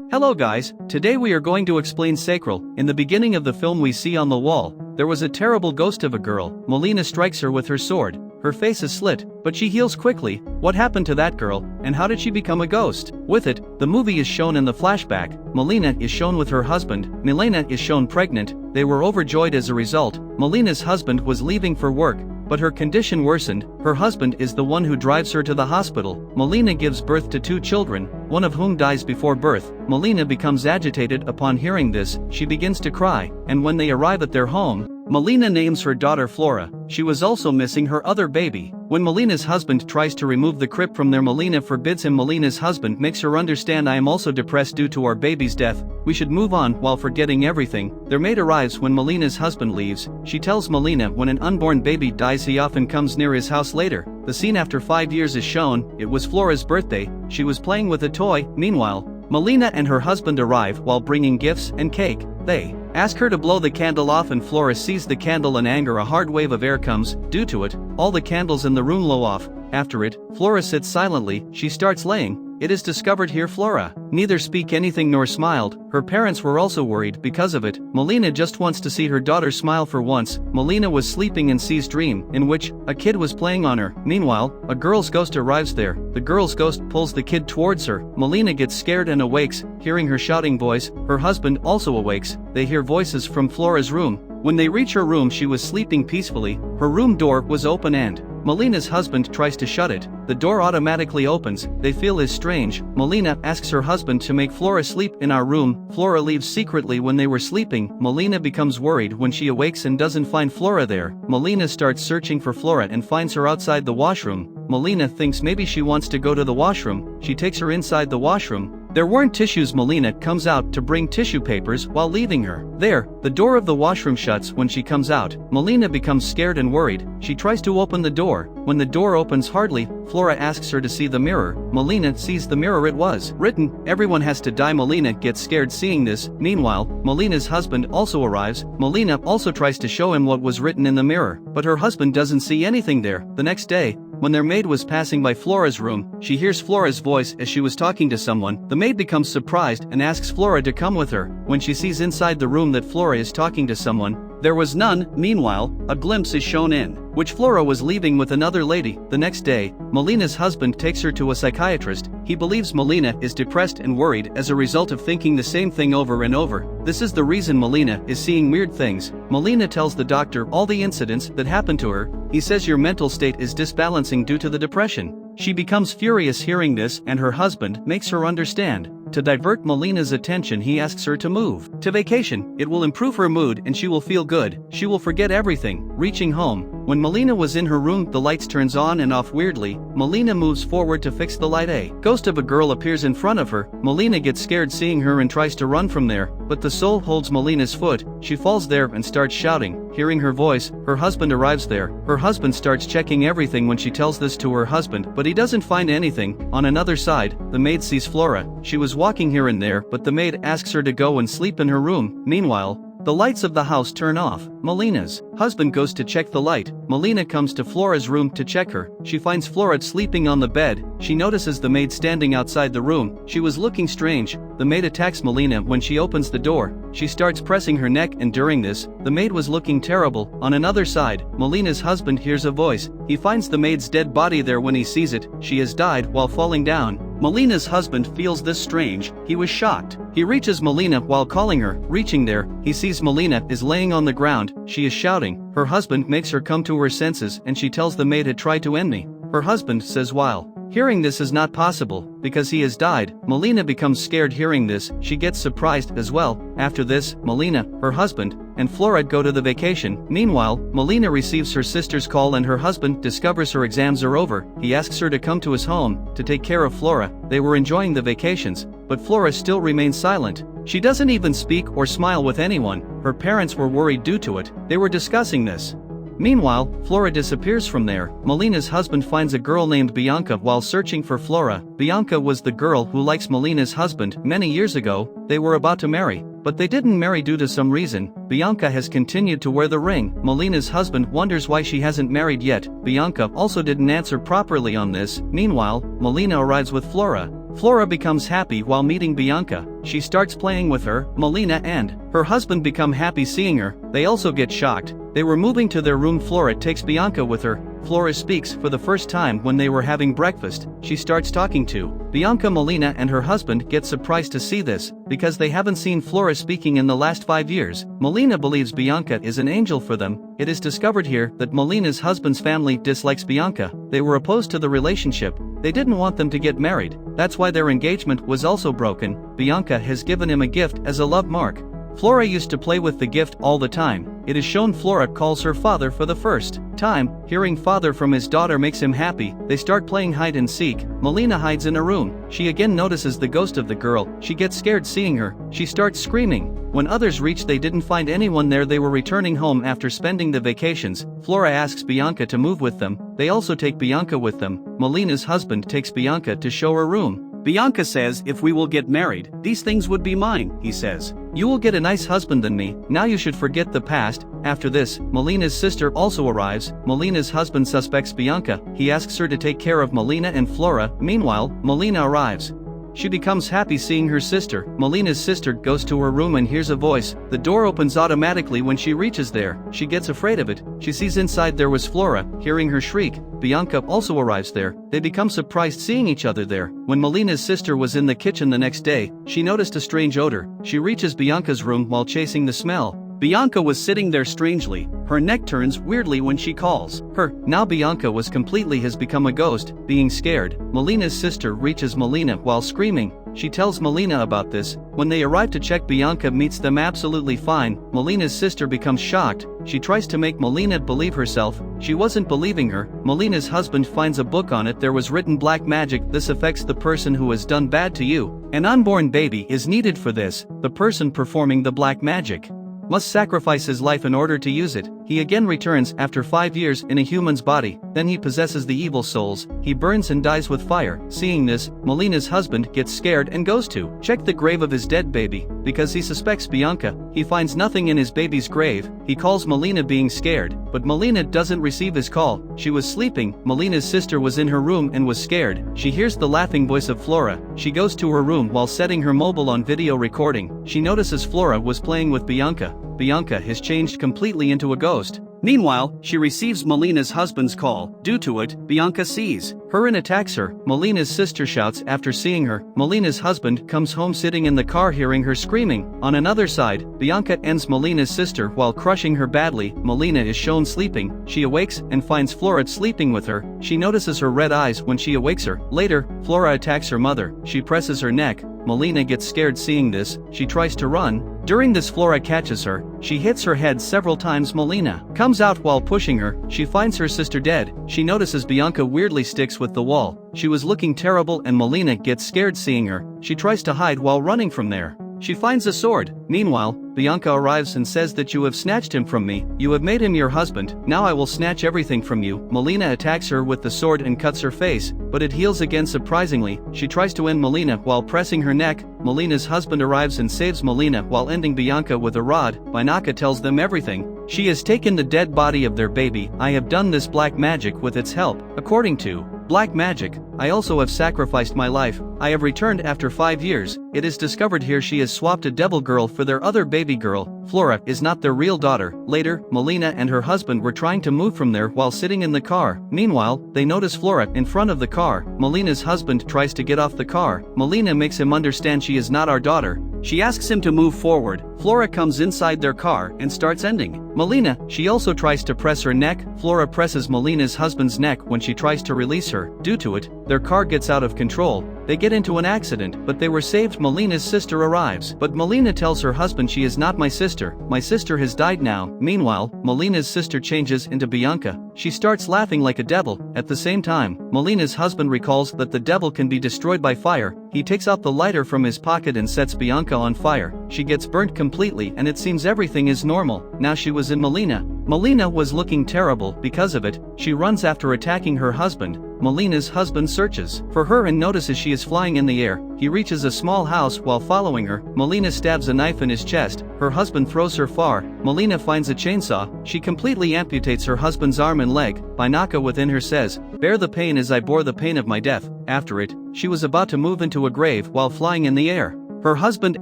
Hello guys, today we are going to explain Sacral. In the beginning of the film we see on the wall, there was a terrible ghost of a girl. Melina strikes her with her sword. Her face is slit, but she heals quickly. What happened to that girl, and how did she become a ghost? With it, the movie is shown in the flashback. Melina is shown with her husband. Melina is shown pregnant. They were overjoyed as a result. Melina's husband was leaving for work, but her condition worsened. Her husband is the one who drives her to the hospital. Melina gives birth to 2 children, one of whom dies before birth. Melina becomes agitated upon hearing this. She begins to cry, and when they arrive at their home, Melina names her daughter Flora. She was also missing her other baby. When Melina's husband tries to remove the crib from there, Melina forbids him. Melina's husband makes her understand, I am also depressed due to our baby's death. We should move on. While forgetting everything, their maid arrives when Melina's husband leaves. She tells Melina when an unborn baby dies he often comes near his house later. The scene after 5 years is shown. It was Flora's birthday. She was playing with a toy. Meanwhile, Melina and her husband arrive while bringing gifts and cake. They ask her to blow the candle off and Flora sees the candle. In anger, a hard wave of air comes. Due to it, all the candles in the room blow off. After it, Flora sits silently. She starts laying. It is discovered here Flora neither speak anything nor smiled. Her parents were also worried because of it. Melina just wants to see her daughter smile for once. Melina was sleeping and sees dream in which a kid was playing on her. Meanwhile, a girl's ghost arrives there. The girl's ghost pulls the kid towards her. Melina gets scared and awakes, hearing her shouting voice. Her husband also awakes. They hear voices from Flora's room. When they reach her room, she was sleeping peacefully. Her room door was open and Melina's husband tries to shut it. The door automatically opens. They feel is strange. Melina asks her husband to make Flora sleep in our room. Flora leaves secretly when they were sleeping. Melina becomes worried when she awakes and doesn't find Flora there. Melina starts searching for Flora and finds her outside the washroom. Melina thinks maybe she wants to go to the washroom. She takes her inside the washroom. There weren't tissues. Melina comes out to bring tissue papers while leaving her there. The door of the washroom shuts when she comes out. Melina becomes scared and worried. She tries to open the door. When the door opens hardly, Flora asks her to see the mirror. Melina sees the mirror. It was written, "Everyone has to die." Melina gets scared seeing this. Meanwhile, Melina's husband also arrives. Melina also tries to show him what was written in the mirror, but her husband doesn't see anything there. The next day, when their maid was passing by Flora's room, she hears Flora's voice as she was talking to someone. The maid becomes surprised and asks Flora to come with her. When she sees inside the room that Flora is talking to someone, there was none. Meanwhile, a glimpse is shown in which Flora was leaving with another lady. The next day, Melina's husband takes her to a psychiatrist. He believes Melina is depressed and worried as a result of thinking the same thing over and over. This is the reason Melina is seeing weird things. Melina tells the doctor all the incidents that happened to her. He says your mental state is disbalancing due to the depression. She becomes furious hearing this and her husband makes her understand. To divert Melina's attention, he asks her to move to vacation. It will improve her mood and she will feel good. She will forget everything. Reaching home, when Melina was in her room, the lights turns on and off weirdly. Melina moves forward to fix the light. A ghost of a girl appears in front of her. Melina gets scared seeing her and tries to run from there, but the soul holds Melina's foot. She falls there and starts shouting. Hearing her voice, her husband arrives there. Her husband starts checking everything when she tells this to her husband, but he doesn't find anything. On another side, the maid sees Flora. She was walking here and there, but the maid asks her to go and sleep in her room. Meanwhile, the lights of the house turn off. Melina's husband goes to check the light. Melina comes to Flora's room to check her. She finds Flora sleeping on the bed. She notices the maid standing outside the room. She was looking strange. The maid attacks Melina when she opens the door. She starts pressing her neck, and during this, the maid was looking terrible. On another side, Melina's husband hears a voice. He finds the maid's dead body there. When he sees it, she has died while falling down. Melina's husband feels this strange. He was shocked. He reaches Melina while calling her. Reaching there, he sees Melina is laying on the ground. She is shouting. Her husband makes her come to her senses and she tells the maid had tried to end me. Her husband says while hearing this is not possible, because he has died. Melina becomes scared hearing this. She gets surprised as well. After this, Melina, her husband, and Flora go to the vacation. Meanwhile, Melina receives her sister's call and her husband discovers her exams are over. He asks her to come to his home to take care of Flora. They were enjoying the vacations, but Flora still remains silent. She doesn't even speak or smile with anyone. Her parents were worried due to it. They were discussing this. Meanwhile, Flora disappears from there. Melina's husband finds a girl named Bianca while searching for Flora. Bianca was the girl who likes Melina's husband. Many years ago, they were about to marry, but they didn't marry due to some reason. Bianca has continued to wear the ring. Melina's husband wonders why she hasn't married yet. Bianca also didn't answer properly on this. Meanwhile, Melina arrives with Flora. Flora becomes happy while meeting Bianca. She starts playing with her. Melina and her husband become happy seeing her. They also get shocked. They were moving to their room. Flora takes Bianca with her. Flora speaks for the first time when they were having breakfast. She starts talking to Bianca. Melina and her husband get surprised to see this, because they haven't seen Flora speaking in the last 5 years. Melina believes Bianca is an angel for them. It is discovered here that Melina's husband's family dislikes Bianca. They were opposed to the relationship. They didn't want them to get married. That's why their engagement was also broken. Bianca has given him a gift as a love mark. Flora used to play with the gift all the time. It is shown Flora calls her father for the first time. Hearing father from his daughter makes him happy. They start playing hide and seek. Melina hides in a room. She again notices the ghost of the girl. She gets scared seeing her. She starts screaming. When others reach, they didn't find anyone there. They were returning home after spending the vacations. Flora asks Bianca to move with them. They also take Bianca with them. Melina's husband takes Bianca to show her room. Bianca says, "If we will get married, these things would be mine," he says. "You will get a nice husband than me. Now you should forget the past." After this, Melina's sister also arrives. Melina's husband suspects Bianca. He asks her to take care of Melina and Flora. Meanwhile, Melina arrives. She becomes happy seeing her sister. Melina's sister goes to her room and hears a voice. The door opens automatically when she reaches there. She gets afraid of it. She sees inside there was Flora. Hearing her shriek, Bianca also arrives there. They become surprised seeing each other there. When Melina's sister was in the kitchen the next day, she noticed a strange odor. She reaches Bianca's room while chasing the smell. Bianca was sitting there strangely. Her neck turns weirdly when she calls her. Now Bianca has become a ghost. Being scared, Melina's sister reaches Melina while screaming. She tells Melina about this. When they arrive to check, Bianca meets them absolutely fine. Melina's sister becomes shocked. She tries to make Melina believe herself. She wasn't believing her. Melina's husband finds a book on it. There was written black magic. This affects the person who has done bad to you. An unborn baby is needed for this. The person performing the black magic must sacrifice his life in order to use it. He again returns after 5 years in a human's body. Then he possesses the evil souls. He burns and dies with fire. Seeing this, Melina's husband gets scared and goes to check the grave of his dead baby. Because he suspects Bianca, he finds nothing in his baby's grave. He calls Melina being scared, but Melina doesn't receive his call. She was sleeping. Melina's sister was in her room and was scared. She hears the laughing voice of Flora. She goes to her room while setting her mobile on video recording. She notices Flora was playing with Bianca. Bianca has changed completely into a ghost. Meanwhile, she receives Melina's husband's call. Due to it, Bianca sees her and attacks her. Melina's sister shouts after seeing her. Melina's husband comes home sitting in the car hearing her screaming. On another side, Bianca ends Melina's sister while crushing her badly. Melina is shown sleeping. She awakes and finds Flora sleeping with her. She notices her red eyes when she awakes her. Later, Flora attacks her mother. She presses her neck. Melina gets scared seeing this. She tries to run. During this, Flora catches her. She hits her head several times. Melina comes out while pushing her. She finds her sister dead. She notices Bianca weirdly sticks with the wall. She was looking terrible and Melina gets scared seeing her. She tries to hide while running from there. She finds a sword. Meanwhile, Bianca arrives and says that you have snatched him from me. You have made him your husband. Now I will snatch everything from you. Melina attacks her with the sword and cuts her face, but it heals again surprisingly. She tries to end Melina while pressing her neck. Melina's husband arrives and saves Melina while ending Bianca with a rod. Bianca tells them everything. She has taken the dead body of their baby. I have done this black magic with its help. According to black magic, I also have sacrificed my life. I have returned after 5 years. It is discovered here she has swapped a devil girl for their other baby girl. Flora is not their real daughter. Later, Melina and her husband were trying to move from there while sitting in the car. Meanwhile, they notice Flora in front of the car. Melina's husband tries to get off the car. Melina makes him understand she is not our daughter. She asks him to move forward. Flora comes inside their car and starts ending Melina. She also tries to press her neck. Flora presses Melina's husband's neck when she tries to release her. Due to it, their car gets out of control. They get into an accident, but they were saved. Melina's sister arrives, but Melina tells her husband she is not my sister. My sister has died now. Meanwhile, Melina's sister changes into Bianca. She starts laughing like a devil. At the same time, Melina's husband recalls that the devil can be destroyed by fire. He takes out the lighter from his pocket and sets Bianca on fire. She gets burnt completely and it seems everything is normal. Now she was in Melina. Melina was looking terrible because of it. She runs after attacking her husband. Melina's husband searches for her and notices she is flying in the air. He reaches a small house while following her. Melina stabs a knife in his chest. Her husband throws her far. Melina finds a chainsaw. She completely amputates her husband's arm and leg. Binaka within her says, "Bear the pain as I bore the pain of my death." After it, she was about to move into a grave while flying in the air. Her husband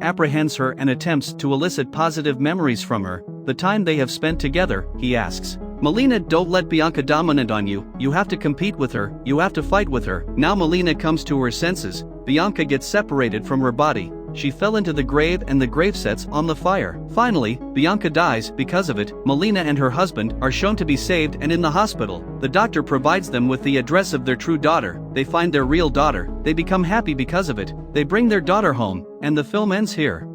apprehends her and attempts to elicit positive memories from her. The time they have spent together, he asks. Melina, don't let Bianca dominate on you. You have to compete with her. You have to fight with her. Now Melina comes to her senses. Bianca gets separated from her body. She fell into the grave and the grave sets on the fire. Finally, Bianca dies. Because of it, Melina and her husband are shown to be saved and in the hospital. The doctor provides them with the address of their true daughter. They find their real daughter. They become happy because of it. They bring their daughter home, and the film ends here.